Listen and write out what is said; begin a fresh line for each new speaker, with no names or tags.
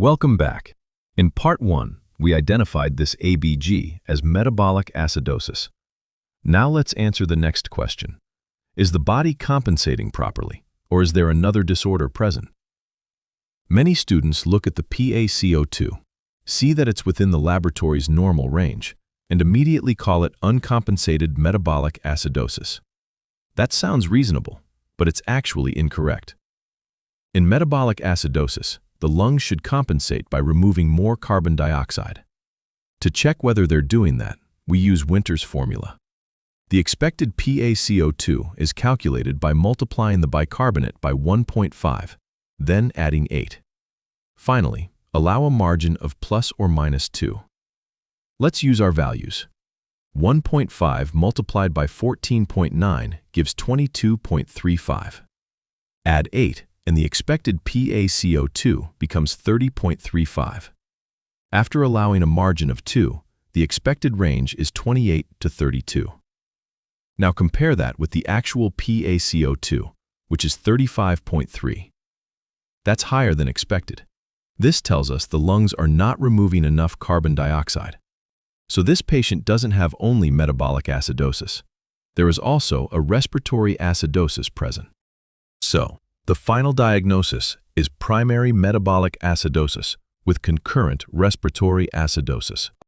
Welcome back. In Part 1, we identified this ABG as metabolic acidosis. Now let's answer the next question. Is the body compensating properly, or is there another disorder present? Many students look at the PaCO2, see that it's within the laboratory's normal range, and immediately call it uncompensated metabolic acidosis. That sounds reasonable, but it's actually incorrect. In metabolic acidosis, the lungs should compensate by removing more carbon dioxide. To check whether they're doing that, we use Winter's formula. The expected PaCO2 is calculated by multiplying the bicarbonate by 1.5, then adding 8. Finally, allow a margin of plus or minus 2. Let's use our values. 1.5 multiplied by 14.9 gives 22.35. Add 8, and the expected PaCO2 becomes 30.35. After allowing a margin of 2, the expected range is 28 to 32. Now compare that with the actual PaCO2, which is 35.3. That's higher than expected. This tells us the lungs are not removing enough carbon dioxide. So this patient doesn't have only metabolic acidosis. There is also a respiratory acidosis present. So, the final diagnosis is primary metabolic acidosis with concurrent respiratory acidosis.